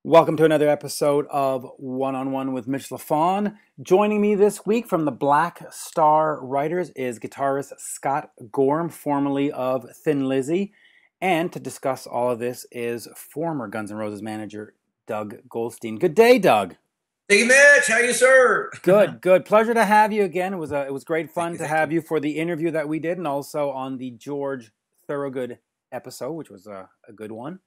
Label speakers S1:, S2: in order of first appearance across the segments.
S1: Welcome to another episode of One-on-One with Mitch Lafon. Joining me this week from the Black Star Writers is guitarist Scott Gorham, formerly of Thin Lizzy. And to discuss all of this is former Guns N' Roses manager Doug Goldstein. Good day, Doug.
S2: Hey, Mitch. How you, sir?
S1: Good, good. Pleasure to have you again. It was great fun to have you for the interview that we did and also on the George Thorogood episode, which was a good one.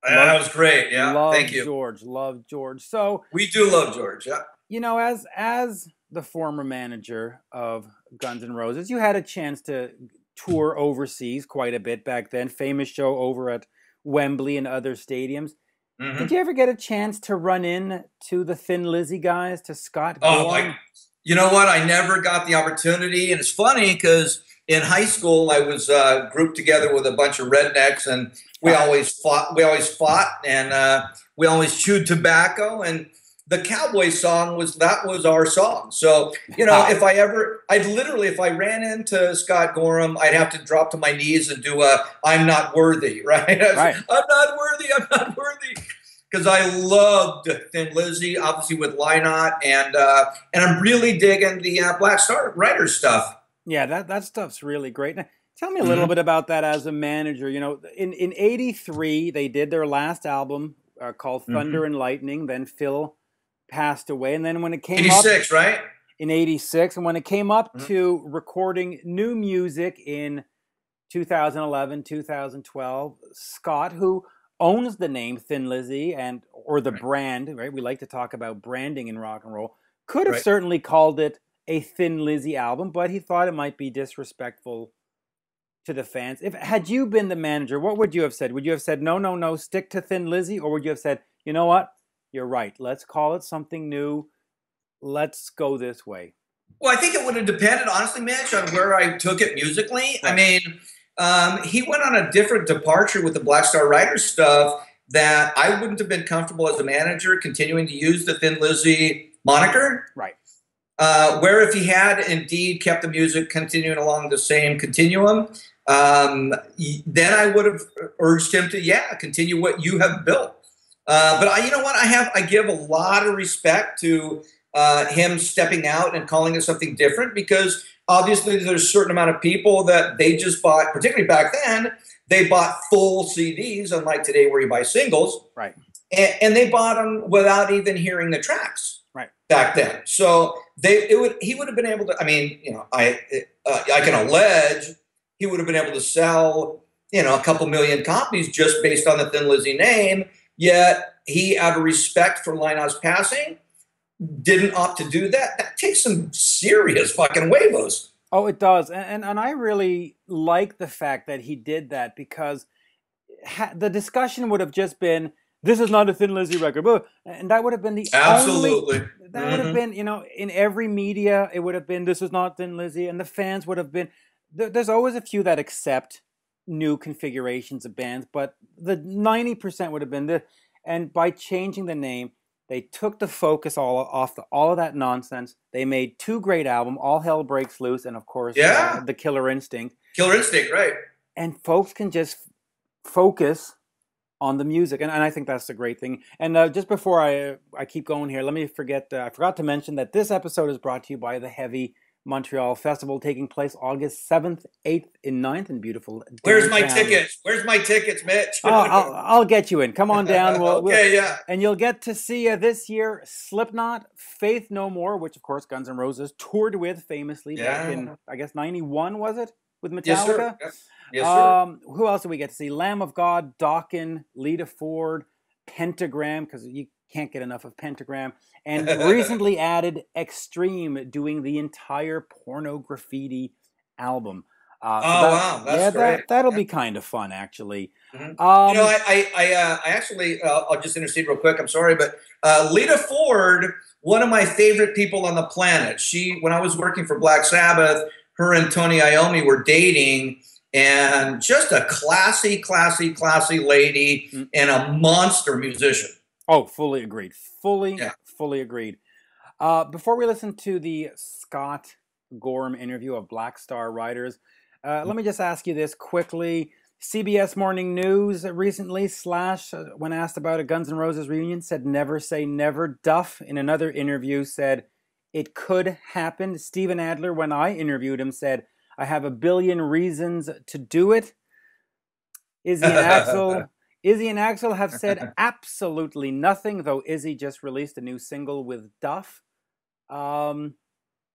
S2: That was great. Yeah, thank you.
S1: Love George. So
S2: we do love George. Yeah.
S1: You know, as the former manager of Guns N' Roses, you had a chance to tour overseas quite a bit back then. Famous show over at Wembley and other stadiums. Mm-hmm. Did you ever get a chance to run in to the Thin Lizzy guys, to Scott Gorham?
S2: You know what? I never got the opportunity, and it's funny because in high school I was grouped together with a bunch of rednecks, and we always fought. And we always chewed tobacco. And the cowboy song was our song. So if I ran into Scott Gorham, I'd have to drop to my knees and do "I'm not worthy," right?
S1: Right.
S2: I'm not worthy. Because I loved Thin Lizzy, obviously with Lynott, and I'm really digging the Black Star Writers stuff.
S1: Yeah, that stuff's really great. Now, tell me a little bit about that as a manager. You know, in '83 they did their last album called Thunder and Lightning. Then Phil passed away, and then when it came
S2: 86, right?
S1: In '86, and when it came up to recording new music in 2011, 2012, Scott, who owns the name Thin Lizzy or the brand, right? We like to talk about branding in rock and roll. Could have certainly called it a Thin Lizzy album, but he thought it might be disrespectful to the fans. Had you been the manager, what would you have said? Would you have said, no, stick to Thin Lizzy? Or would you have said, you know what? You're right. Let's call it something new. Let's go this way.
S2: Well, I think it would have depended, honestly, Mitch, on where I took it musically. Right. I mean, he went on a different departure with the Black Star Writers stuff that I wouldn't have been comfortable as a manager continuing to use the Thin Lizzy moniker.
S1: Right.
S2: Where if he had indeed kept the music continuing along the same continuum, then I would have urged him to, continue what you have built. But you know what? I give a lot of respect to him stepping out and calling it something different, because obviously there's a certain amount of people that they just bought, particularly back then, they bought full CDs, unlike today where you buy singles.
S1: Right.
S2: And they bought them without even hearing the tracks.
S1: Right.
S2: Back then. So he would have been able to, I can allege he would have been able to sell, a couple million copies just based on the Thin Lizzy name. Yet he, out of respect for Lynott's passing, didn't opt to do that. That takes some serious fucking huevos.
S1: Oh, it does. And I really like the fact that he did that, because the discussion would have just been, this is not a Thin Lizzy record. And that would have been the
S2: Absolutely.
S1: That would have been, in every media, it would have been, this is not Thin Lizzy. And the fans would have been, there's always a few that accept new configurations of bands, but the 90% would have been this. And by changing the name, they took the focus all of that nonsense. They made two great albums, All Hell Breaks Loose, and of course, the Killer Instinct.
S2: Killer Instinct, right.
S1: And folks can just focus on the music, and I think that's a great thing. And just before I keep going here, let me I forgot to mention that this episode is brought to you by the Heavy Montreal Festival, taking place August 7th, 8th, and 9th in beautiful
S2: Where's my tickets? Where's my tickets, Mitch?
S1: I'll get you in. Come on down.
S2: Yeah.
S1: And you'll get to see this year Slipknot, Faith No More, which of course Guns N' Roses toured with famously back in, I guess, 91, was it? With Metallica?
S2: Yes, sir. Yes, sir.
S1: Who else did we get to see? Lamb of God, Dokken, Lita Ford, Pentagram, because you can't get enough of Pentagram, and recently added Extreme, doing the entire Porno Graffiti album.
S2: Wow, that's great.
S1: That'll be kind of fun, actually.
S2: Mm-hmm. I actually, I'll just intercede real quick. I'm sorry, but Lita Ford, one of my favorite people on the planet. When I was working for Black Sabbath, her and Tony Iommi were dating. And just a classy lady and a monster musician.
S1: Oh, fully agreed. Fully agreed. Before we listen to the Scott Gorham interview of Black Star Writers, let me just ask you this quickly. CBS Morning News recently, Slash, when asked about a Guns N' Roses reunion, said never say never. Duff, in another interview, said it could happen. Steven Adler, when I interviewed him, said, I have a billion reasons to do it. Izzy and Axl have said absolutely nothing, though Izzy just released a new single with Duff.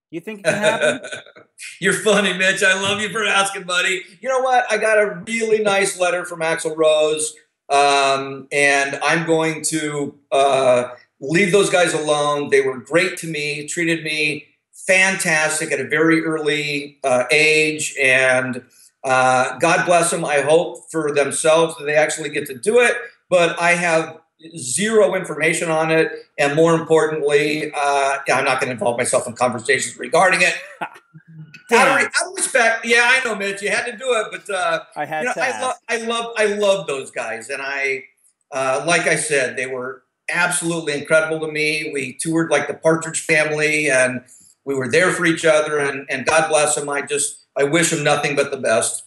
S1: You think it can happen?
S2: You're funny, Mitch. I love you for asking, buddy. You know what? I got a really nice letter from Axl Rose, and I'm going to leave those guys alone. They were great to me, treated me fantastic at a very early age, and God bless them. I hope for themselves that they actually get to do it, but I have zero information on it, and more importantly, I'm not going to involve myself in conversations regarding it. Out of respect, yeah, I know, Mitch, you had to do it, but
S1: I had to ask.
S2: I love those guys, and like I said, they were absolutely incredible to me. We toured like the Partridge Family, and we were there for each other, and God bless them. I wish them nothing but the best.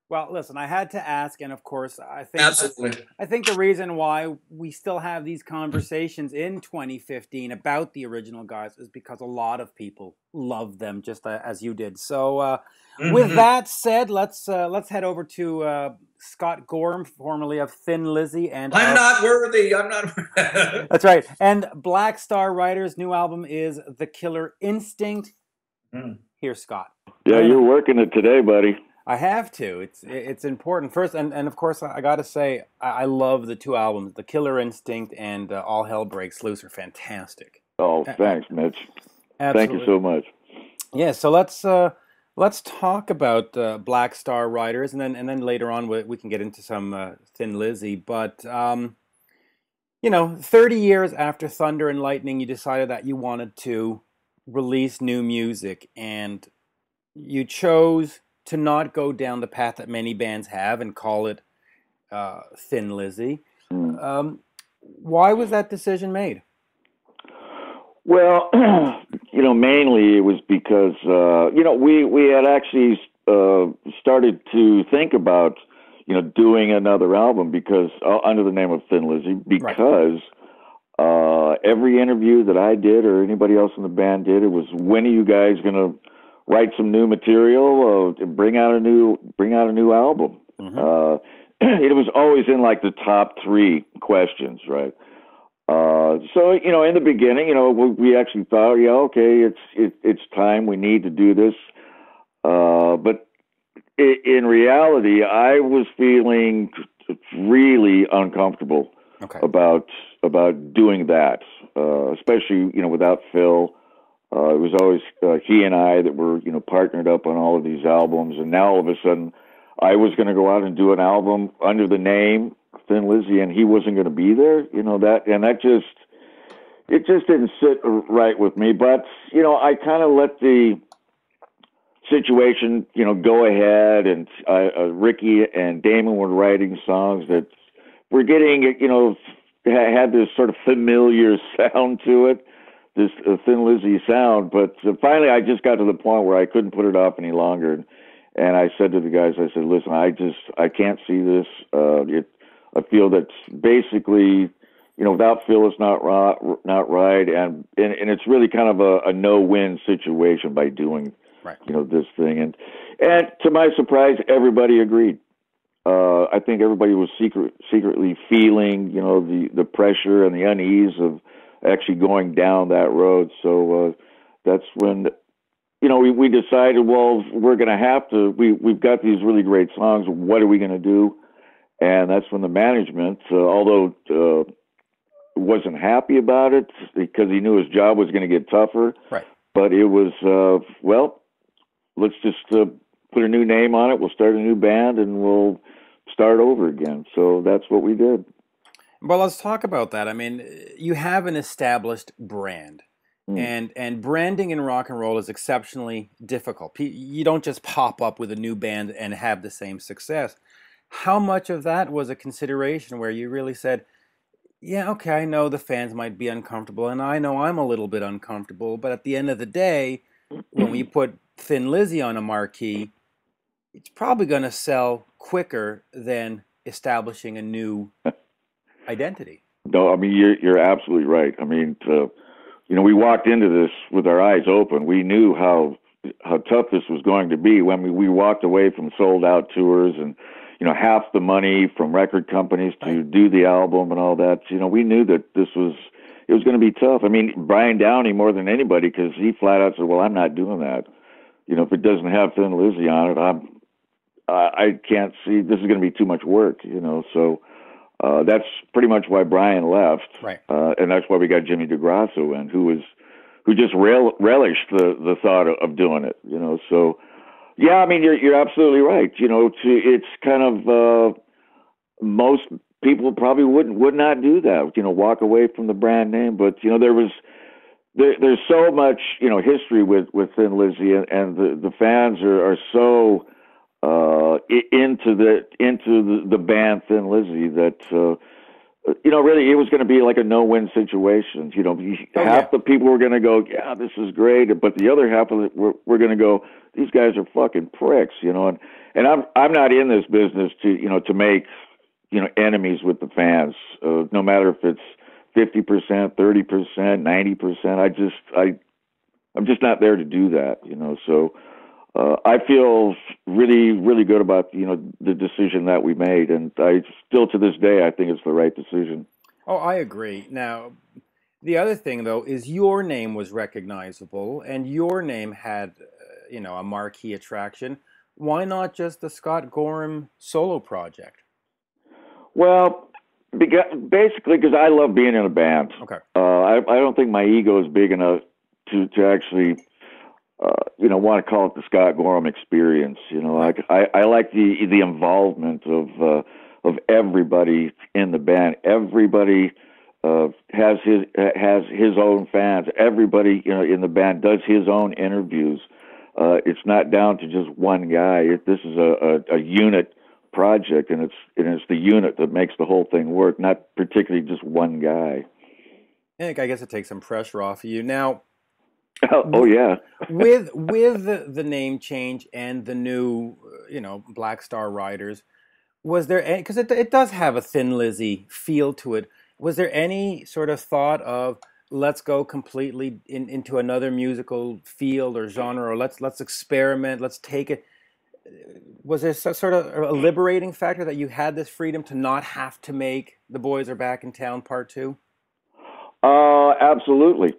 S1: Well, listen, I had to ask, and of course, I think the reason why we still have these conversations in 2015 about the original guys is because a lot of people love them, just as you did. So, with that said, let's head over to Scott Gorham, formerly of Thin Lizzy, and
S2: I'm not worthy. I'm not.
S1: That's right. And Black Star Writer's new album is The Killer Instinct. Here's Scott.
S3: Yeah, you're working it today, buddy.
S1: I have to. It's important. First, and of course, I got to say, I love the two albums, The Killer Instinct and All Hell Breaks Loose are fantastic.
S3: Oh, thanks, Mitch.
S1: Absolutely.
S3: Thank you so much.
S1: Yeah, so let's talk about Black Star Writers, and then later on we can get into some Thin Lizzy. But 30 years after Thunder and Lightning, you decided that you wanted to release new music, and you chose to not go down the path that many bands have and call it Thin Lizzy. Why was that decision made?
S3: Well, mainly it was because, we had actually started to think about, doing another album because under the name of Thin Lizzy, because every interview that I did or anybody else in the band did, it was, when are you guys going to write some new material, bring out a new album. It was always in like the top three questions, right? So in the beginning, we actually thought, okay, it's time, we need to do this. But in reality, I was feeling really uncomfortable about doing that, especially without Phil. It was always he and I that were, partnered up on all of these albums. And now all of a sudden I was going to go out and do an album under the name Thin Lizzy, and he wasn't going to be there, it just didn't sit right with me. But, I kind of let the situation, go ahead, and Ricky and Damon were writing songs that were getting, had this sort of familiar sound to it. This Thin Lizzy sound, but finally I just got to the point where I couldn't put it off any longer, and I said to the guys, I said, listen, I can't see this. I feel that basically, without Phil, it's not right, and it's really kind of a no-win situation by doing, this thing, and to my surprise, everybody agreed. I think everybody was secretly feeling, the pressure and the unease of actually going down that road. So that's when, we decided, well, we're going to have to, we've got these really great songs. What are we going to do? And that's when the management, although wasn't happy about it because he knew his job was going to get tougher, but it was, let's just put a new name on it. We'll start a new band and we'll start over again. So that's what we did.
S1: Well, let's talk about that. I mean, you have an established brand, and branding in rock and roll is exceptionally difficult. You don't just pop up with a new band and have the same success. How much of that was a consideration where you really said, yeah, okay, I know the fans might be uncomfortable, and I know I'm a little bit uncomfortable, but at the end of the day, when we put Thin Lizzy on a marquee, it's probably going to sell quicker than establishing a new identity.
S3: No, I mean, you're absolutely right. I mean, we walked into this with our eyes open. We knew how tough this was going to be when we walked away from sold out tours and, half the money from record companies to do the album and all that. We knew that it was going to be tough. I mean, Brian Downey more than anybody, because he flat out said, well, I'm not doing that. If it doesn't have Thin Lizzy on it, I can't see, this is going to be too much work, so that's pretty much why Brian left.
S1: Right.
S3: And that's why we got Jimmy DeGrasso in, who just relished the thought of doing it, so yeah, I mean, you're absolutely right. It's kind of, most people probably would not do that, walk away from the brand name, but there's so much, history with Thin Lizzy, and the fans are so into the band Thin Lizzy that really it was going to be like a no-win situation. Half the people were going to go, yeah, this is great, but the other half of it were going to go, these guys are fucking pricks, and I'm not in this business to make enemies with the fans, no matter if it's 50%, 30%, 90%. I'm just not there to do that, so I feel really, really good about, the decision that we made. And I still, to this day, I think it's the right decision.
S1: Oh, I agree. Now, the other thing, though, is your name was recognizable and your name had, a marquee attraction. Why not just the Scott Gorham solo project?
S3: Well, basically because I love being in a band.
S1: Okay.
S3: I don't think my ego is big enough to actually... want to call it the Scott Gorham Experience. I like the involvement of everybody in the band. Everybody has his own fans. Everybody in the band does his own interviews. It's not down to just one guy. This is a unit project, and it's the unit that makes the whole thing work, not particularly just one guy.
S1: I guess it takes some pressure off of you now.
S3: Oh yeah.
S1: with the name change and the new, Black Star Riders, was there any, because it does have a Thin Lizzy feel to it, was there any sort of thought of let's go completely into another musical field or genre, or let's experiment, let's take it? Was there sort of a liberating factor that you had this freedom to not have to make The Boys Are Back in Town Part 2?
S3: Absolutely.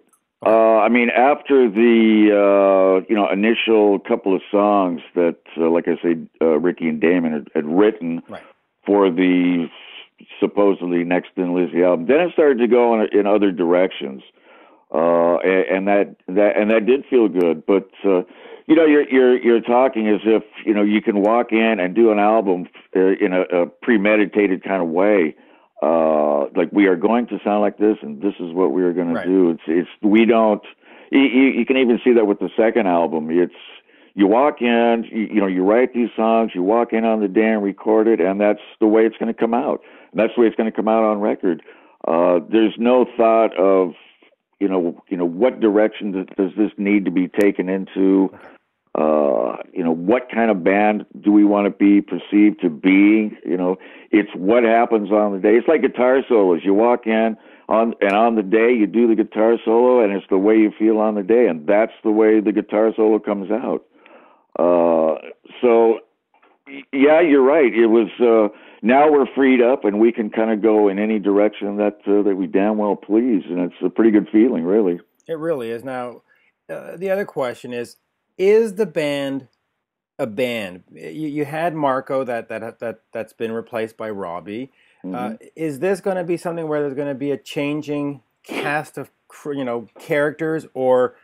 S3: I mean, after the initial couple of songs that, like I say, Ricky and Damon had written for the supposedly next Thin Lizzy album, then it started to go in other directions, and that did feel good. But you're talking as if you can walk in and do an album in a premeditated kind of way. Like, we are going to sound like this, and this is what we are going to do. We don't. You can even see that with the second album. You walk in, you write these songs, you walk in on the day and record it, and that's the way it's going to come out. And that's the way it's going to come out on record. There's no thought of what direction does this need to be taken into. What kind of band do we want to be perceived to be? It's what happens on the day. It's like guitar solos. You walk in on the day you do the guitar solo, and it's the way you feel on the day, and that's the way the guitar solo comes out. So yeah, you're right. It was, now we're freed up and we can kind of go in any direction that we damn well please. And it's a pretty good feeling, really.
S1: It really is. Now, the other question is the band a band? You had Marco that's been replaced by Robbie. Mm-hmm. Is this going to be something where there's going to be a changing cast of characters, or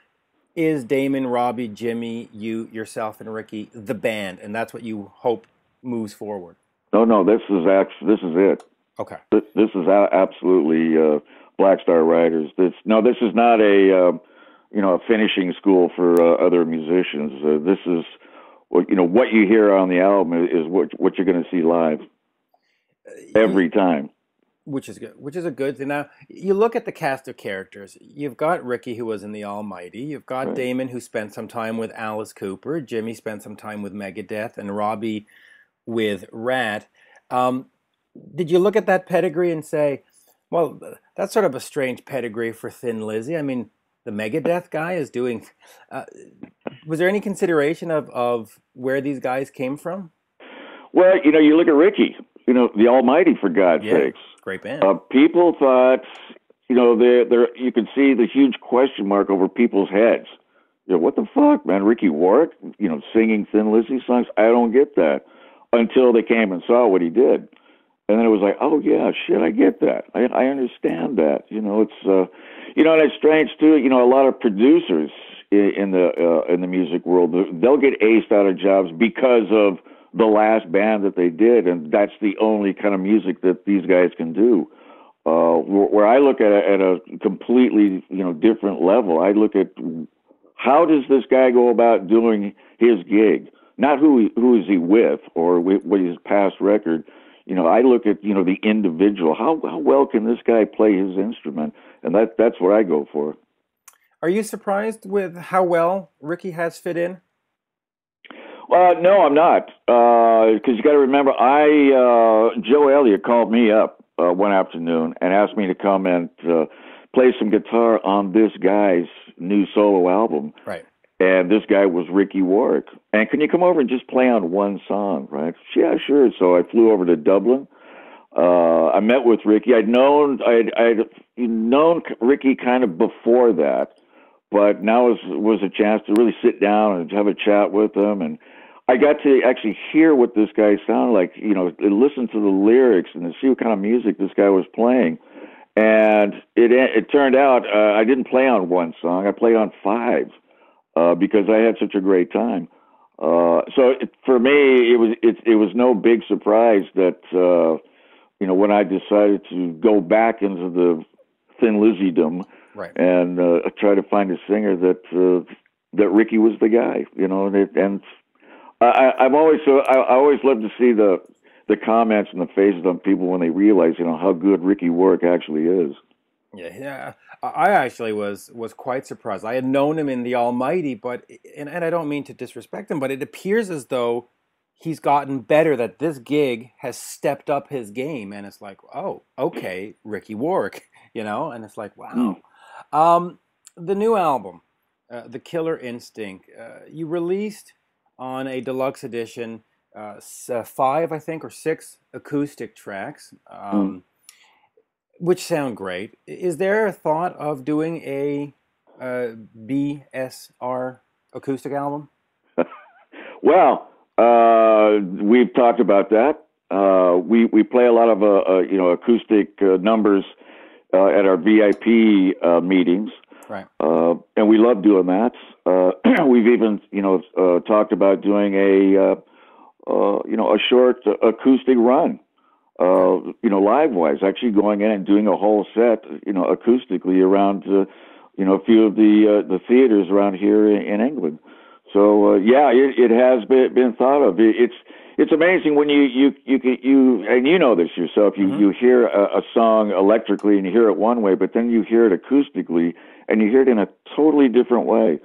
S1: is Damon, Robbie, Jimmy, you, yourself, and Ricky the band, and that's what you hope moves forward? No,
S3: this is it.
S1: Okay.
S3: This is absolutely Black Star Riders. This is not a finishing school for other musicians. This is what you hear on the album is what you're going to see live every time.
S1: Which is good. Which is a good thing. Now you look at the cast of characters. You've got Ricky, who was in the Almighty. You've got
S3: Right.
S1: Damon, who spent some time with Alice Cooper. Jimmy spent some time with Megadeth, and Robbie with Rat. Did you look at that pedigree and say, well, that's sort of a strange pedigree for Thin Lizzy? I mean, the Megadeth guy is doing. Was there any consideration of where these guys came from?
S3: Well, you look at Ricky, the Almighty, for God's sakes.
S1: Great band.
S3: People thought, there you could see the huge question mark over people's heads. What the fuck, man? Ricky Warwick, singing Thin Lizzy songs? I don't get that. Until they came and saw what he did. And then it was like, oh, yeah, shit, I get that. I understand that. It's, and it's strange, too. A lot of producers in the music world, they'll get aced out of jobs because of the last band that they did, and that's the only kind of music that these guys can do. Where I look at a completely, different level, I look at how does this guy go about doing his gig? Not who is he with or what his past record. I look at, the individual. How well can this guy play his instrument? And that's what I go for.
S1: Are you surprised with how well Ricky has fit in?
S3: No, I'm not. Because you got to remember, Joe Elliott called me up one afternoon and asked me to come and play some guitar on this guy's new solo album.
S1: Right.
S3: And this guy was Ricky Warwick. And can you come over and just play on one song, right? Yeah, sure. So I flew over to Dublin. I met with Ricky. I'd known Ricky kind of before that, but now was a chance to really sit down and have a chat with him. And I got to actually hear what this guy sounded like, listen to the lyrics and to see what kind of music this guy was playing. And it turned out I didn't play on one song. I played on 5. Because I had such a great time. For me, it was no big surprise that when I decided to go back into the Thin Lizzydom,
S1: right,
S3: and try to find a singer that Ricky was the guy. And I always love to see the comments and the faces on people when they realize how good Ricky Warwick actually is.
S1: Yeah, I actually was quite surprised. I had known him in the Almighty, but and I don't mean to disrespect him, but it appears as though he's gotten better. That this gig has stepped up his game, and it's like, oh, okay, Ricky Warwick, and it's like, wow. The new album, The Killer Instinct, you released on a deluxe edition 5, I think, or 6 acoustic tracks. Which sound great. Is there a thought of doing a BSR acoustic album?
S3: Well, we've talked about that. We play a lot of acoustic numbers at our VIP meetings,
S1: right?
S3: And we love doing that. We've even talked about doing a short acoustic run. Live-wise, actually going in and doing a whole set, acoustically around, a few of the theaters around here in England. So it has been thought of. It's amazing when you and you know this yourself. You hear a song electrically and you hear it one way, but then you hear it acoustically and you hear it in a totally different way.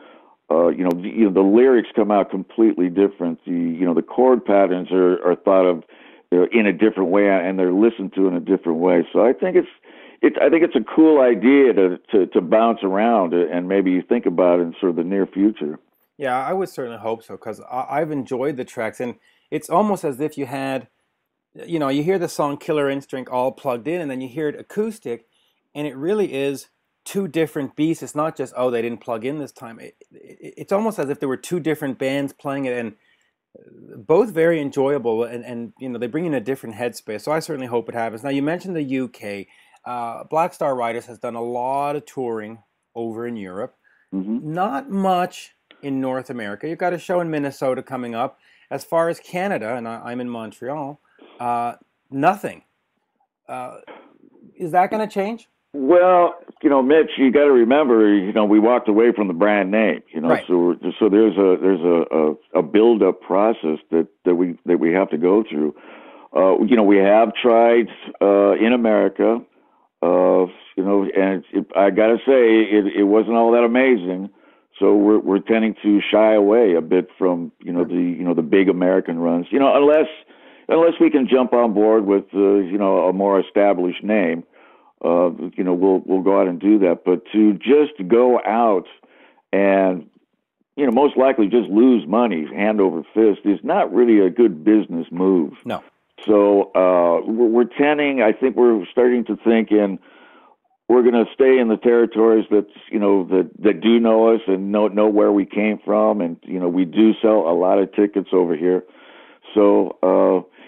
S3: The lyrics come out completely different. The chord patterns are thought of in a different way, and they're listened to in a different way. So I think it's a cool idea to bounce around and maybe think about it in sort of the near future.
S1: Yeah, I would certainly hope so, because I've enjoyed the tracks, and it's almost as if you had, you hear the song Killer Instinct all plugged in, and then you hear it acoustic, and it really is 2 different beats. It's not just, they didn't plug in this time. It's almost as if there were 2 different bands playing it, and both very enjoyable, and they bring in a different headspace. So I certainly hope it happens. Now, you mentioned the UK. Black Star Riders has done a lot of touring over in Europe. Mm-hmm. Not much in North America. You've got a show in Minnesota coming up. As far as Canada, and I'm in Montreal, nothing. Is that going to change?
S3: Well, Mitch, you got to remember, we walked away from the brand name,
S1: right.
S3: So there's a build-up process that we have to go through. We have tried in America, and I got to say it wasn't all that amazing. So we're tending to shy away a bit from the big American runs. Unless we can jump on board with a more established name, we'll go out and do that. But to just go out and most likely just lose money hand over fist is not really a good business move.
S1: No.
S3: So I think we're starting to think we're going to stay in the territories that do know us and know where we came from, and we do sell a lot of tickets over here. So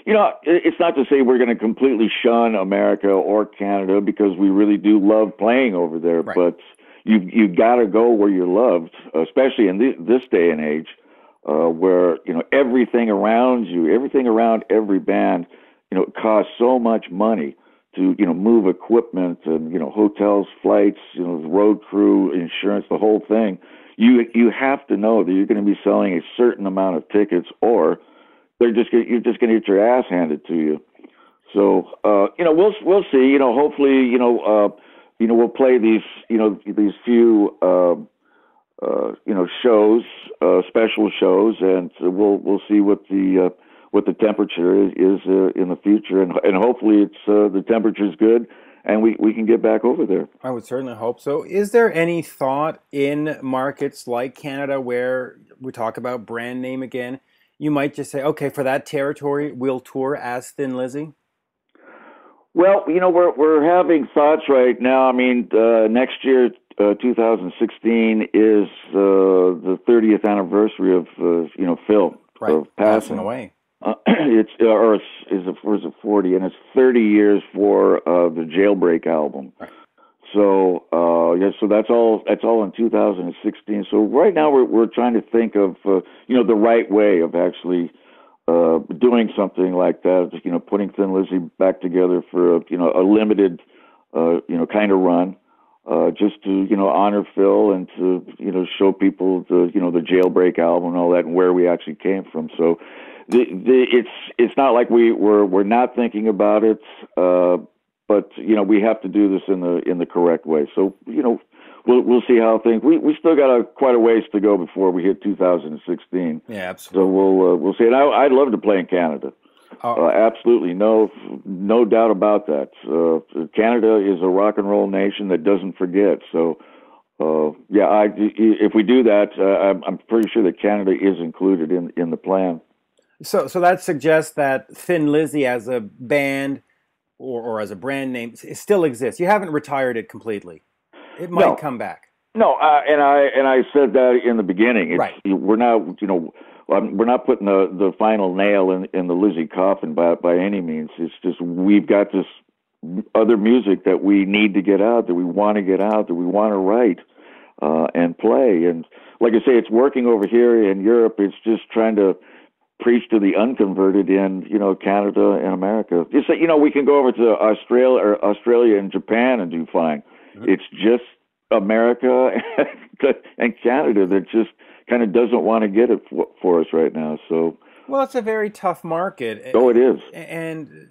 S3: it's not to say we're going to completely shun America or Canada, because we really do love playing over there.
S1: Right.
S3: But you got to go where you're loved, especially in this day and age, where everything around every band costs so much money to move equipment and hotels, flights, the road crew, insurance, the whole thing. You have to know that you're going to be selling a certain amount of tickets, or you're just going to get your ass handed to you. So we'll see. Hopefully we'll play these few shows, special shows, and we'll see what the temperature is in the future, and hopefully the temperature's good, and we can get back over there.
S1: I would certainly hope so. Is there any thought in markets like Canada, where we talk about brand name again, you might just say, okay, for that territory, we'll tour as Thin Lizzy?
S3: Well, we're having thoughts right now. I mean, next year, 2016 is the 30th anniversary of Phil,
S1: right,
S3: of passing
S1: away.
S3: It's 40, and it's 30 years for the Jailbreak album.
S1: Right.
S3: So so that's all in 2016. So right now we're trying to think of the right way of actually doing something like that. Putting Thin Lizzy back together for a limited kind of run, just to honor Phil and to show people the Jailbreak album and all that, and where we actually came from. So it's not like we're not thinking about it, but we have to do this in the correct way. So we'll see how things. We still got quite a ways to go before we hit 2016.
S1: Yeah, absolutely.
S3: So we'll see. And I'd love to play in Canada. Absolutely, no doubt about that. Canada is a rock and roll nation that doesn't forget. So if we do that, I'm pretty sure that Canada is included in the plan.
S1: So that suggests that Thin Lizzy as a band or as a brand name still exists. You haven't retired it completely. It might come back.
S3: No, and I said that in the beginning.
S1: Right.
S3: We're not we're not putting the final nail in the Lizzy coffin by any means. It's just we've got this other music that we need to get out, that we want to get out, that we want to write and play. And like I say, it's working over here in Europe. It's just trying to preach to the unconverted in Canada and America. Just we can go over to Australia and Japan and do fine. Mm-hmm. It's just America and Canada that just kind of doesn't want to get it for us right now. So
S1: well, it's a very tough market.
S3: Oh, it is,
S1: and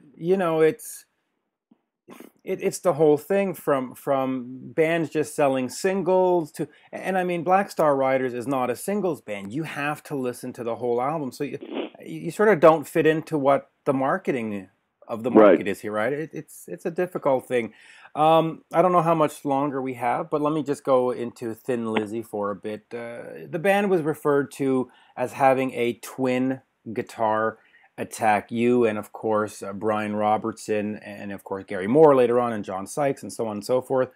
S1: it's the whole thing from bands just selling singles to, and I mean, Black Star Riders is not a singles band. You have to listen to the whole album, so you sort of don't fit into what the marketing of the market is here, right? It's a difficult thing. I don't know how much longer we have, but let me just go into Thin Lizzy for a bit. The band was referred to as having a twin guitar attack. You and, of course, Brian Robertson and, of course, Gary Moore later on, and John Sykes, and so on and so forth.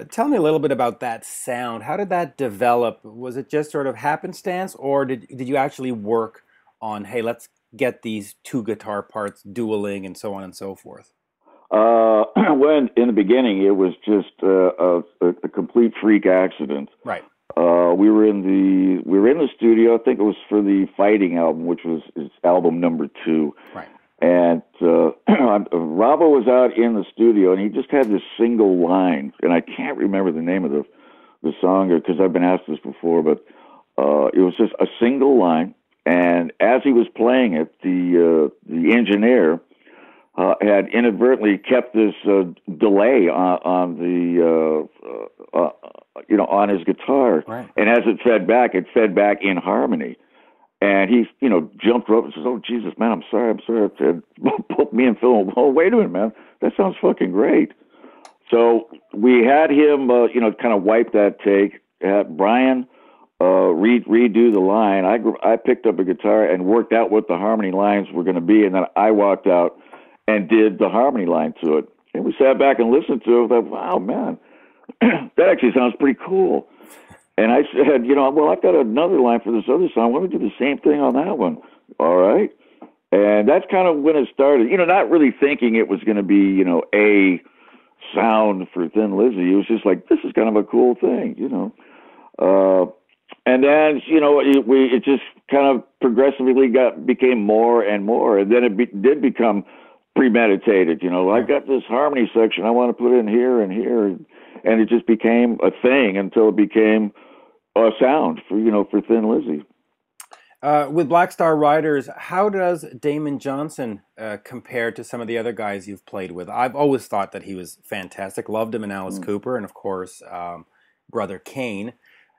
S1: Tell me a little bit about that sound. How did that develop? Was it just sort of happenstance, or did you actually work on, hey, let's get these two guitar parts dueling and so on and so forth?
S3: When in the beginning it was just a complete freak accident.
S1: Right.
S3: We were in the studio. I think it was for the Fighting album, which was his album number 2.
S1: Right.
S3: And Robbo was out in the studio, and he just had this single line, and I can't remember the name of the song because I've been asked this before, but it was just a single line. And as he was playing it, the engineer had inadvertently kept this delay on the on his guitar,
S1: right.
S3: And as it fed back in harmony. And he, jumped up and says, "Oh Jesus, man, I'm sorry." I said, me and Phil, "Oh, wait a minute, man, that sounds fucking great." So we had him, kind of wipe that take. Had Brian redo the line. I picked up a guitar and worked out what the harmony lines were going to be, and then I walked out and did the harmony line to it. And we sat back and listened to it. I thought, wow, man, that actually sounds pretty cool. And I said, well, I've got another line for this other song. Why don't we do the same thing on that one? All right. And that's kind of when it started, not really thinking it was going to be, a sound for Thin Lizzy. It was just like, this is kind of a cool thing, and then, it just kind of progressively became more and more. And then it did become premeditated. I got this harmony section I want to put in here and here. And it just became a thing until it became a sound for Thin Lizzy.
S1: With Black Star Riders, how does Damon Johnson compare to some of the other guys you've played with? I've always thought that he was fantastic. Loved him in Alice Cooper, and of course, Brother Kane.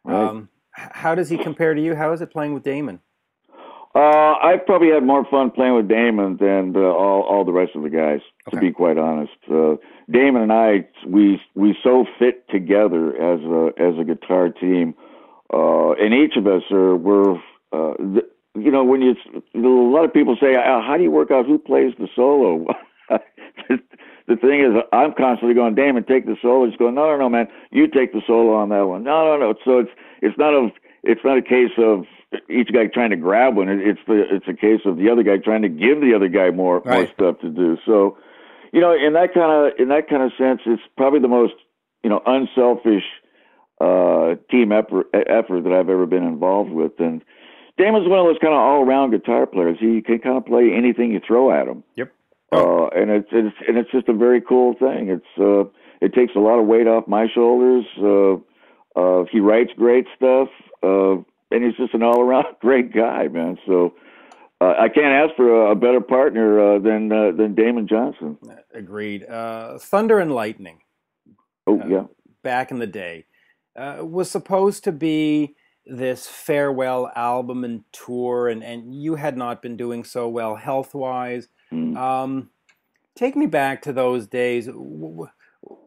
S3: Right.
S1: How does he compare to you? How is it playing with Damon?
S3: I've probably had more fun playing with Damon than all the rest of the guys, to be quite honest. Damon and I, we so fit together as a guitar team, and each of us we're when a lot of people say, how do you work out who plays the solo? The thing is, I'm constantly going, Damon, take the solo. He's going, no, man, you take the solo on that one. No. So it's not a case of each guy trying to grab one. It's a case of the other guy trying to give the other guy more stuff to do. So, in that kind of sense, it's probably the most unselfish team effort that I've ever been involved with. And Damon's one of those kind of all around guitar players. He can kind of play anything you throw at him.
S1: Yep.
S3: And it's just a very cool thing. It takes a lot of weight off my shoulders. He writes great stuff. And he's just an all-around great guy, man. So I can't ask for a better partner than Damon Johnson.
S1: Agreed. Thunder and Lightning.
S3: Oh, yeah.
S1: Back in the day, was supposed to be this farewell album and tour, and you had not been doing so well health-wise. Take me back to those days.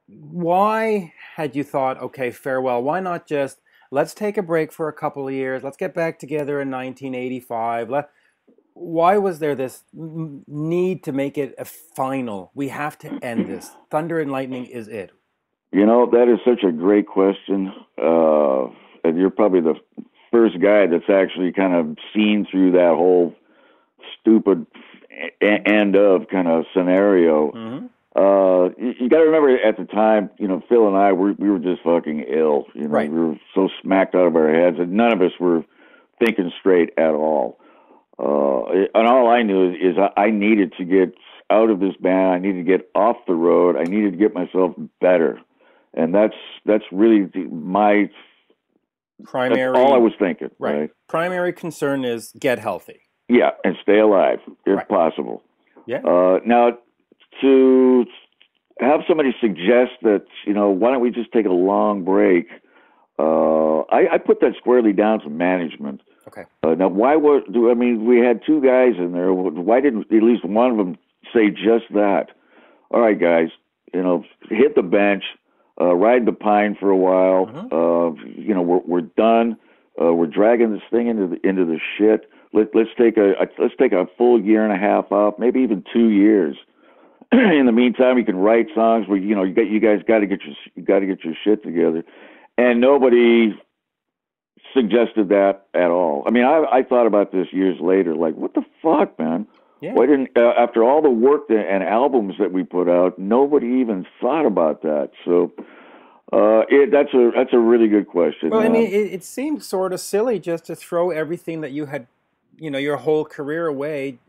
S1: Why had you thought, okay, farewell? Why not just let's take a break for a couple of years. Let's get back together in 1985. Why was there this need to make it a final? We have to end this. Thunder and Lightning is it.
S3: That is such a great question. And you're probably the first guy that's actually kind of seen through that whole stupid end of kind of scenario.
S1: Mm-hmm.
S3: You got to remember at the time, Phil and I, we were just fucking ill.
S1: Right.
S3: We were so smacked out of our heads, and none of us were thinking straight at all. And all I knew is I needed to get out of this band. I needed to get off the road. I needed to get myself better, and that's really my primary. That's all I was thinking. Right.
S1: Primary concern is get healthy.
S3: Yeah, and stay alive if possible.
S1: Yeah.
S3: Now, to have somebody suggest that, why don't we just take a long break? I put that squarely down to management.
S1: Okay.
S3: Now, we had two guys in there. Why didn't at least one of them say just that? All right, guys, hit the bench, ride the pine for a while.
S1: Mm-hmm.
S3: We're done. We're dragging this thing into the shit. Let's take a full year and a half off, maybe even 2 years. In the meantime, you can write songs where you guys got to get your shit together, and nobody suggested that at all. I mean, I thought about this years later, like, what the fuck, man?
S1: Yeah.
S3: Why didn't after all the work and albums that we put out, nobody even thought about that? So that's a really good question.
S1: Well, I mean, it seemed sort of silly just to throw everything that you had, your whole career away.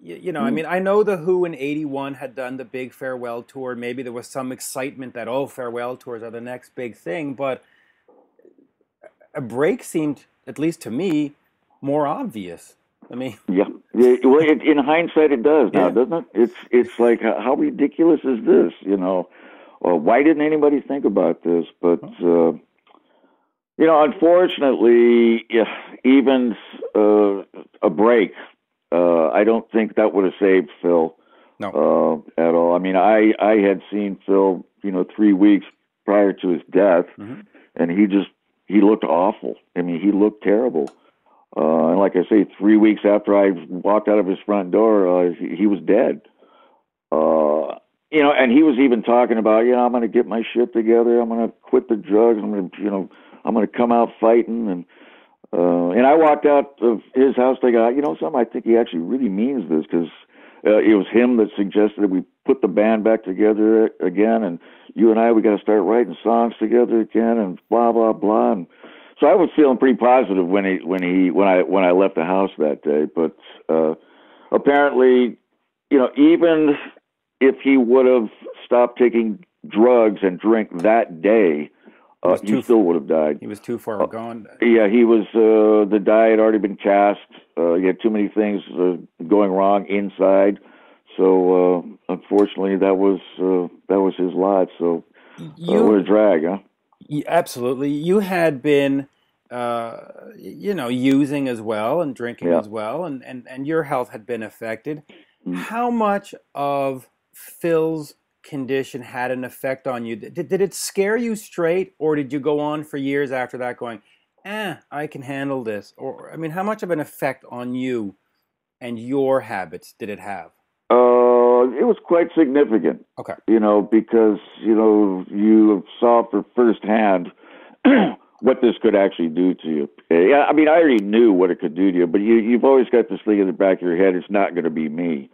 S1: I mean, I know the Who in '81 had done the big farewell tour. Maybe there was some excitement that, farewell tours are the next big thing. But a break seemed, at least to me, more obvious. I mean,
S3: yeah, Yeah, well, in hindsight, it does now,
S1: Yeah.
S3: doesn't it? It's like, how ridiculous is this? Why didn't anybody think about this? But unfortunately, even a break, I don't think that would have saved Phil.
S1: No.
S3: At all. I mean, I had seen Phil, 3 weeks prior to his death, and he looked awful. I mean, he looked terrible. And like I say, 3 weeks after I walked out of his front door, he was dead. And he was even talking about, I'm going to get my shit together. I'm going to quit the drugs. I'm going to come out fighting. And I walked out of his house thinking, something, I think he actually really means this, because it was him that suggested that we put the band back together again, and you and we got to start writing songs together again, and blah blah blah. And so I was feeling pretty positive when I left the house that day. But apparently, even if he would have stopped taking drugs and drink that day, he still would have died.
S1: He was too far gone.
S3: Yeah, he was. The die had already been cast. He had too many things going wrong inside. So unfortunately, that was his lot. So what a drag, huh?
S1: Absolutely. You had been, using as well and drinking as well, and your health had been affected. How much of Phil's condition had an effect on you? Did it scare you straight, or did you go on for years after that going, I can handle this? Or, I mean, how much of an effect on you and your habits did it have?
S3: It was quite significant.
S1: Okay.
S3: Because, you saw for firsthand what this could actually do to you. Yeah, I mean, I already knew what it could do to you, but you've always got this thing in the back of your head, it's not going to be me.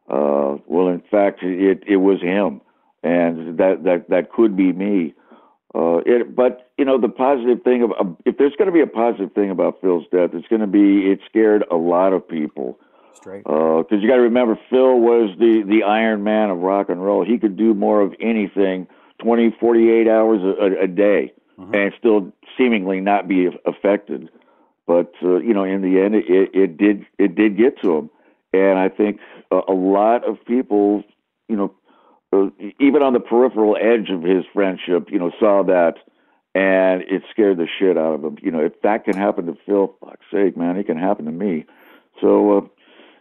S3: Well, in fact, it was him, and that could be me. But the positive thing if there's going to be a positive thing about Phil's death, it's going to be it scared a lot of people.
S1: Straight.
S3: Because you got to remember, Phil was the Iron Man of rock and roll. He could do more of anything, 20, 48 hours a day, and still seemingly not be affected. But in the end, it did get to him. And I think a lot of people, even on the peripheral edge of his friendship, saw that, and it scared the shit out of them. If that can happen to Phil, fuck's sake, man, it can happen to me. So,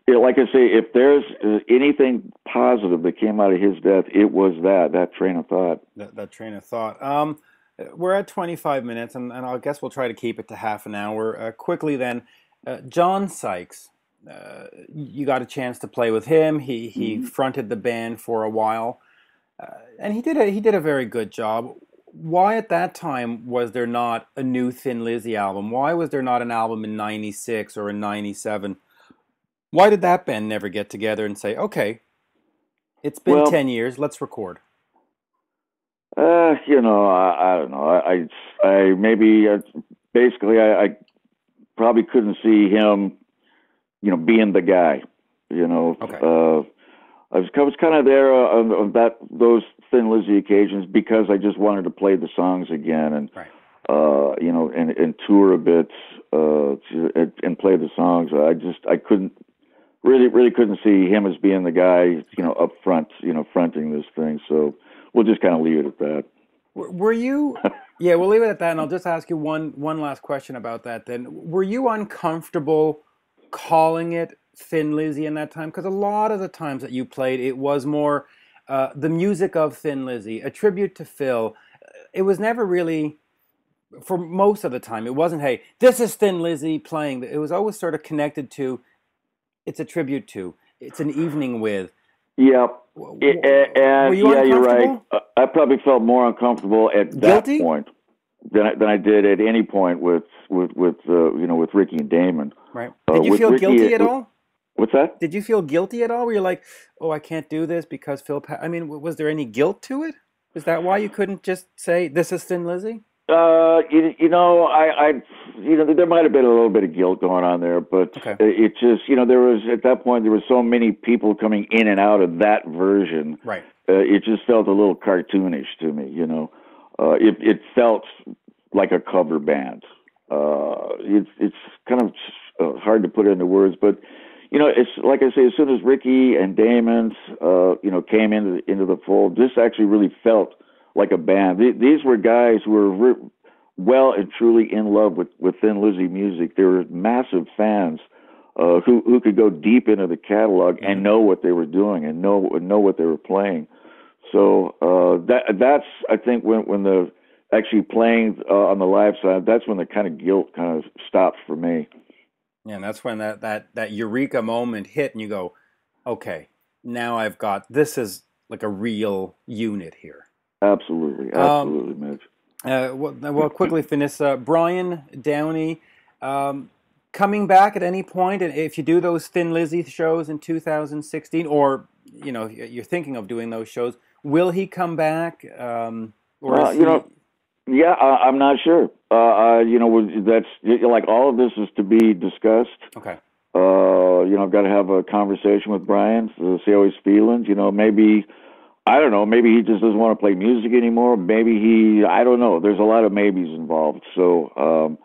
S3: like I say, if there's anything positive that came out of his death, it was that train of thought.
S1: That train of thought. We're at 25 minutes, and I guess we'll try to keep it to half an hour. Quickly then, John Sykes. You got a chance to play with him. He fronted the band for a while, and he did a very good job. Why at that time was there not a new Thin Lizzy album? Why was there not an album in '96 or in '97? Why did that band never get together and say, okay, it's been 10 years, let's record?
S3: I don't know. I probably couldn't see him, being the guy,
S1: Okay.
S3: I was kind of there on those Thin Lizzy occasions because I just wanted to play the songs again and,
S1: right.
S3: And tour a bit, and play the songs. I really couldn't see him as being the guy, up front, fronting this thing. So we'll just kind of leave it at that.
S1: Were you? Yeah, we'll leave it at that, and I'll just ask you one last question about that. Then, were you uncomfortable calling it Thin Lizzy in that time? Because a lot of the times that you played, it was more the music of Thin Lizzy, a tribute to Phil. It was never really, for most of the time, it wasn't, hey, this is Thin Lizzy playing. It was always sort of connected to, it's a tribute to, it's an evening with.
S3: Yeah.
S1: Were you uncomfortable?
S3: You're right. I probably felt more uncomfortable at that point than I did at any point with Ricky and Damon.
S1: Right. Did you feel guilty at all?
S3: What's that?
S1: Did you feel guilty at all? Were you like, oh, I can't do this because Phil? I mean, was there any guilt to it? Is that why you couldn't just say this is Thin Lizzy? There might have been a little bit of guilt going on there, but it just, there was, at that point, there were so many people coming in and out of that version. Right.
S3: It just felt a little cartoonish to me, It felt like a cover band. It's kind of hard to put into words, but, you know, it's like I say, as soon as Ricky and Damon, you know, came into the fold, this actually really felt like a band. These were guys who were well and truly in love with Thin Lizzy music. They were massive fans who could go deep into the catalog and know what they were doing and know what they were playing. So that's, I think, when the actually playing on the live side, that's when the kind of guilt kind of stopped for me.
S1: Yeah, and that's when that eureka moment hit, and you go, okay, now I've got, this is like a real unit here.
S3: Absolutely, Mitch.
S1: Well, quickly finish. Brian Downey, coming back at any point, and if you do those Thin Lizzy shows in 2016, or you know you're thinking of doing those shows, will he come back? Or is
S3: you know, yeah, I'm not sure. You know, that's like all of this is to be discussed.
S1: Okay.
S3: You know, I've got to have a conversation with Brian to see how he's feeling. You know, maybe, I don't know, maybe he just doesn't want to play music anymore. Maybe I don't know. There's a lot of maybes involved. So,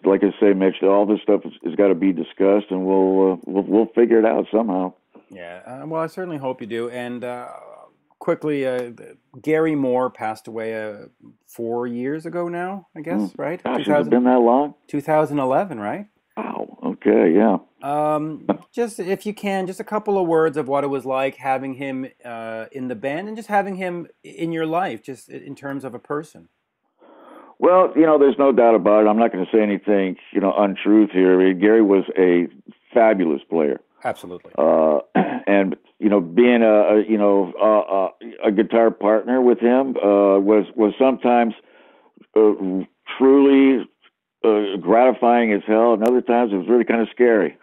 S3: like I say, Mitch, all this stuff has got to be discussed, and we'll figure it out somehow.
S1: Yeah. Well, I certainly hope you do. And quickly, Gary Moore passed away 4 years ago now, I guess, right?
S3: Gosh, has it been that long?
S1: 2011, right?
S3: Wow. Okay. Yeah.
S1: Just if you can, just a couple of words of what it was like having him in the band and just having him in your life, just in terms of a person.
S3: Well, you know, there's no doubt about it. I'm not going to say anything, you know, untruth here. I mean, Gary was a fabulous player.
S1: Absolutely.
S3: And you know, being a guitar partner with him was sometimes truly gratifying as hell, and other times it was really kind of scary.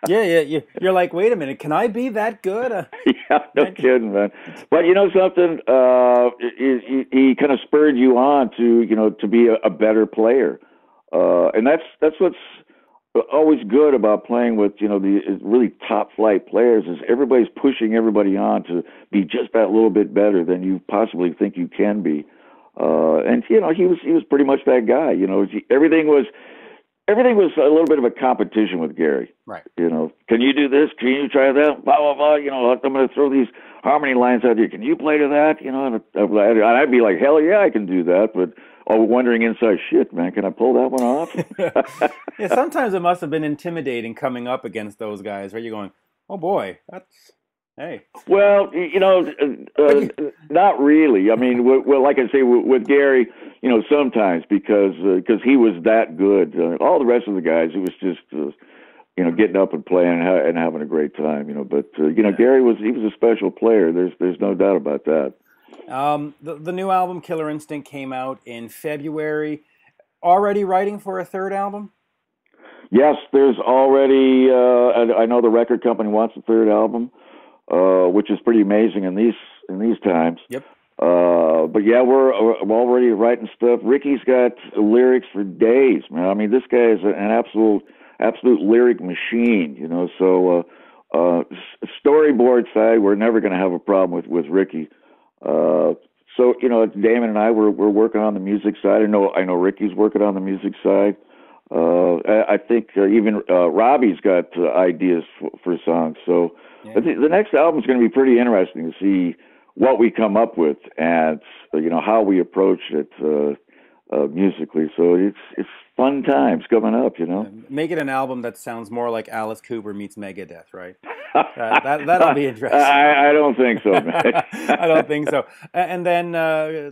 S1: Yeah. You're like, wait a minute, can I be that good?
S3: Yeah, no kidding, man. But you know something, he kind of spurred you on to, you know, to be a better player, and that's what's always good about playing with, you know, the really top flight players is everybody's pushing everybody on to be just that little bit better than you possibly think you can be. And you know, he was pretty much that guy. You know, everything was a little bit of a competition with Gary.
S1: Right.
S3: You know, can you do this? Can you try that? Blah blah blah. You know, I'm going to throw these harmony lines out here. Can you play to that? You know, and I'd be like, hell yeah, I can do that. But wondering inside, shit, man, can I pull that one off?
S1: Yeah, sometimes it must have been intimidating coming up against those guys, right? You're going, oh boy, that's, hey.
S3: Well, you know, not really. I mean, well, like I say, with Gary, you know, sometimes because he was that good. All the rest of the guys, it was just, you know, getting up and playing and having a great time. You know, but you know, Gary was a special player. There's no doubt about that.
S1: The new album, Killer Instinct, came out in February. Already writing for a third album?
S3: Yes, there's already. I know the record company wants a third album, which is pretty amazing in these times.
S1: Yep.
S3: But yeah, we're already writing stuff. Ricky's got lyrics for days, man. I mean, this guy is an absolute lyric machine. You know, so storyboard side, we're never going to have a problem with Ricky. So you know, Damon and I we're working on the music side. I know Ricky's working on the music side. I think even Robbie's got ideas for songs. So yeah. The next album is going to be pretty interesting to see what we come up with and you know how we approach it musically. So it's fun times coming up. You know,
S1: make it an album that sounds more like Alice Cooper meets Megadeth, right? That'll be interesting.
S3: I don't think so, man.
S1: I don't think so. And then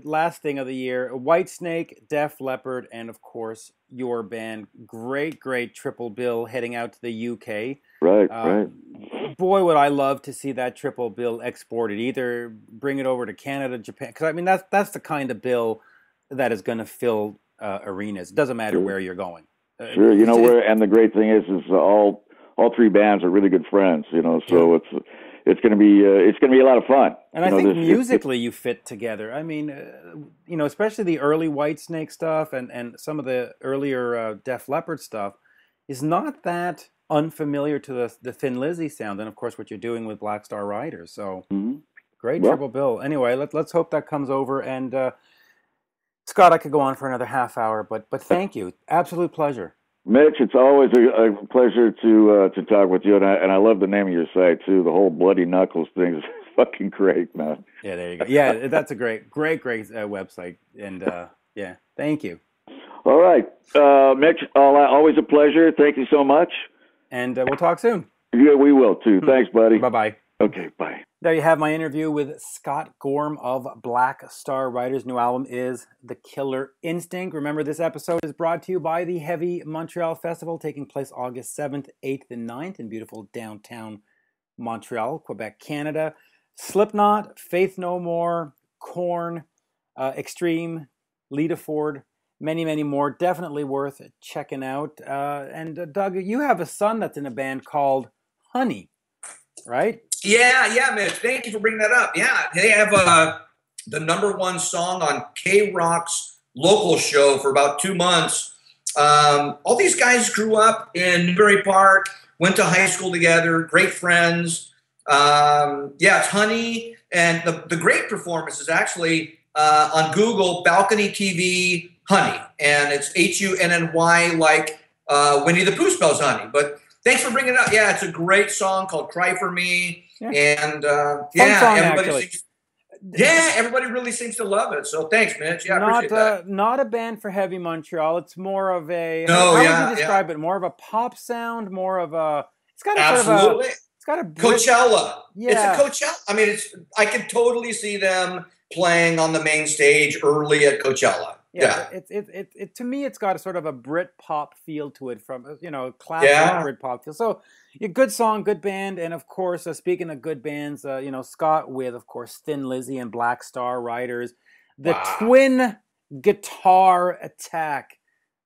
S1: last thing of the year, Whitesnake, Def Leppard, and of course your band. Great triple bill heading out to the UK.
S3: Right.
S1: Boy, would I love to see that triple bill exported. Either bring it over to Canada, Japan, because I mean that's the kind of bill that is going to fill arenas. It doesn't matter where you're going.
S3: Sure, you know where. And the great thing is all three bands are really good friends, you know, so it's going to be a lot of fun.
S1: And I think musically you fit together. I mean, you know, especially the early Whitesnake stuff and some of the earlier Def Leppard stuff is not that unfamiliar to the Thin Lizzy sound. And of course, what you're doing with Black Star Riders. So great triple bill. Anyway, let's hope that comes over. And Scott, I could go on for another half hour, but thank you. Absolute pleasure.
S3: Mitch, it's always a pleasure to talk with you, and I love the name of your site too. The whole Bloody Knuckles thing is fucking great, man.
S1: Yeah, there you go. Yeah, that's a great website, and yeah, thank you.
S3: All right, Mitch, always a pleasure. Thank you so much,
S1: and we'll talk soon.
S3: Yeah, we will too. Thanks, buddy.
S1: Bye-bye.
S3: Okay, bye.
S1: There you have my interview with Scott Gorham of Black Star Writers. New album is The Killer Instinct. Remember, this episode is brought to you by the Heavy Montreal Festival, taking place August 7th, 8th, and 9th in beautiful downtown Montreal, Quebec, Canada. Slipknot, Faith No More, Korn, Extreme, Lita Ford, many, many more. Definitely worth checking out. And Doug, you have a son that's in a band called Honey, right?
S2: Yeah, Mitch. Thank you for bringing that up. Yeah, they have the #1 song on K-Rock's local show for about 2 months. All these guys grew up in Newbury Park, went to high school together, great friends. Yeah, it's Honey, and the great performance is actually on Google, Balcony TV Honey, and it's Hunny, like Winnie the Pooh spells honey. But thanks for bringing it up. Yeah, it's a great song called "Cry for Me." Yeah. And everybody really seems to love it. So thanks, Mitch. Yeah, I appreciate that.
S1: Not a band for heavy Montreal. It's more of a
S2: how
S1: would you describe it? More of a pop sound, more of a it's got a
S2: absolutely.
S1: It's got a
S2: Coachella.
S1: Yeah.
S2: It's a Coachella. I mean, I can totally see them playing on the main stage early at Coachella. Yeah.
S1: It to me, it's got a sort of a Brit pop feel to it, from classic Brit pop feel. So, good song, good band, and of course, speaking of good bands, Scott with, of course, Thin Lizzy and Black Star Writers, the Twin Guitar Attack.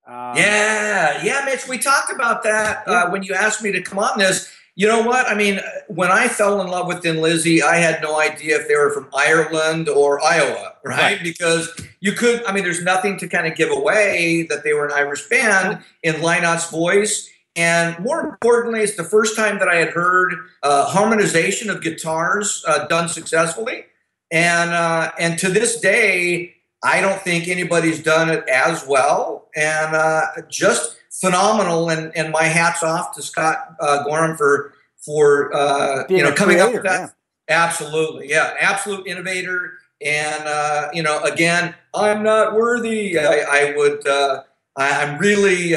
S2: Mitch, we talked about that when you asked me to come on this. You know what? I mean, when I fell in love with Thin Lizzy, I had no idea if they were from Ireland or Iowa, right? Because there's nothing to kind of give away that they were an Irish band in Lynot's voice. And more importantly, it's the first time that I had heard harmonization of guitars done successfully. And to this day, I don't think anybody's done it as well. And just phenomenal, and my hat's off to Scott Gorham for coming up with that. Yeah. Absolutely, yeah, absolute innovator. And again, I'm not worthy. I'm really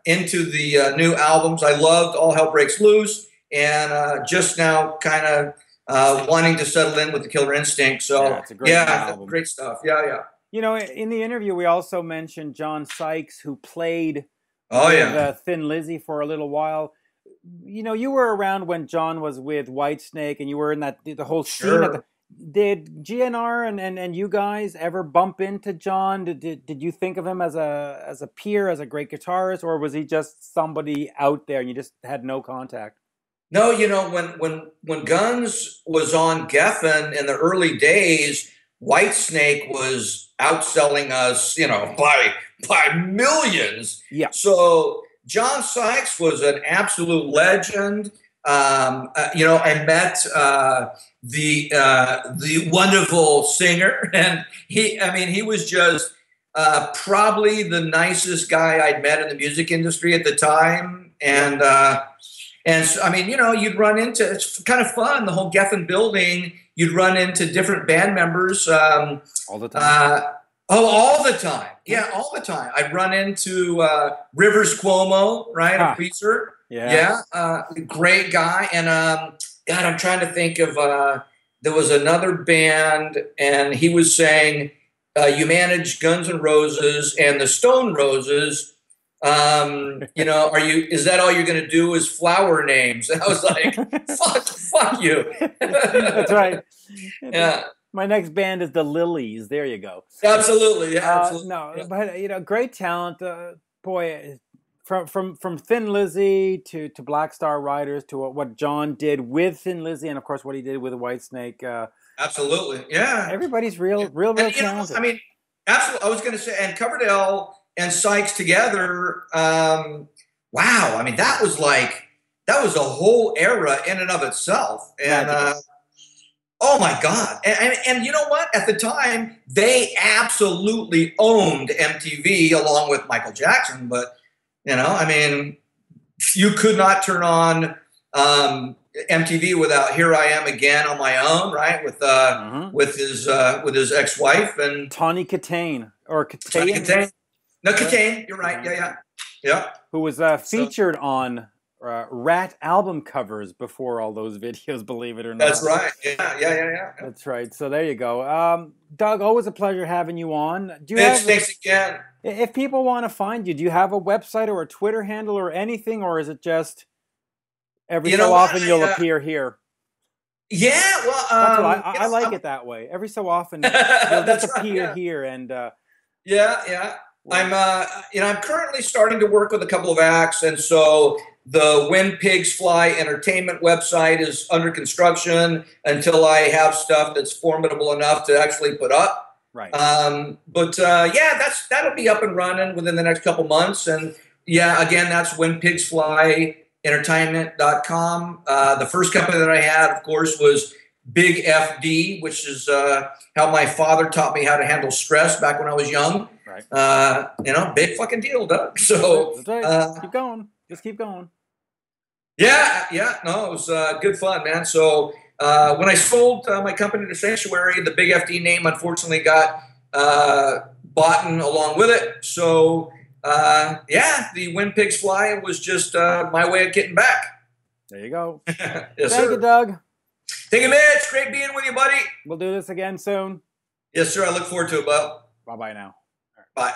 S2: into the new albums. I loved All Hell Breaks Loose, and just now kind of wanting to settle in with The Killer Instinct. So
S1: it's a great album.
S2: Great stuff. Yeah.
S1: In the interview, we also mentioned John Sykes, who played with Thin Lizzy for a little while. You were around when John was with Whitesnake, and you were in the whole scene.
S2: Sure.
S1: Did GNR and you guys ever bump into John? Did you think of him as a peer, as a great guitarist, or was he just somebody out there and you just had no contact?
S2: No, when Guns was on Geffen in the early days, Whitesnake was outselling us, by millions.
S1: Yeah.
S2: So John Sykes was an absolute legend. I met the wonderful singer, and he was just probably the nicest guy I'd met in the music industry at the time. And so, you'd run into, it's kind of fun, the whole Geffen building. You'd run into different band members.
S1: All the time.
S2: All the time. Yeah, all the time. I'd run into Rivers Cuomo, right? A Weezer.
S1: Yeah.
S2: Great guy. And God, I'm trying to think of, there was another band, and he was saying, you manage Guns N' Roses and the Stone Roses. Is that all you're going to do is flower names? And I was like, fuck you.
S1: That's right.
S2: Yeah.
S1: My next band is the Lilies. There you go.
S2: Absolutely. Yeah, absolutely.
S1: But great talent. Boy, from Thin Lizzy to Black Star Writers to what John did with Thin Lizzy, and of course what he did with Whitesnake.
S2: Absolutely. Yeah.
S1: Everybody's real talented.
S2: Absolutely. I was going to say, and Coverdale and Sykes together. Wow. That was a whole era in and of itself. And oh my God. And you know what? At the time, they absolutely owned MTV along with Michael Jackson. But You know, I mean, you could not turn on MTV without "Here I Am Again" on my own, right? With his ex-wife and
S1: Tawny Katane or
S2: Tawny
S1: Katane.
S2: Katane. No, Katane. You're right. Yeah.
S1: Who was featured on Rat album covers before all those videos, believe it or not.
S2: That's right. Yeah.
S1: That's right. So there you go. Doug, always a pleasure having you on.
S2: Thanks again.
S1: If people want to find you, do you have a website or a Twitter handle or anything, or is it just every so often you'll appear here?
S2: Yeah, well,
S1: that's what I like it that way. Every so often you'll just appear here, and
S2: yeah. I'm currently starting to work with a couple of acts, and so the When Pigs Fly Entertainment website is under construction until I have stuff that's formidable enough to actually put up.
S1: Right.
S2: That'll be up and running within the next couple months, and again, that's whenpigsflyentertainment.com. The first company that I had, of course, was Big FD, which is how my father taught me how to handle stress back when I was young.
S1: Right.
S2: Big fucking deal, Doug. So
S1: that's right. Keep going. Just keep going.
S2: Yeah. No, it was good fun, man. So when I sold my company to Sanctuary, the Big FD name unfortunately got bought along with it. So the When Pigs Fly was just my way of getting back.
S1: There you go.
S2: Yes,
S1: Thank you, Doug.
S2: Thank you, Mitch. Great being with you, buddy.
S1: We'll do this again soon.
S2: Yes, sir. I look forward to it, bud.
S1: Bye-bye now.
S2: Bye.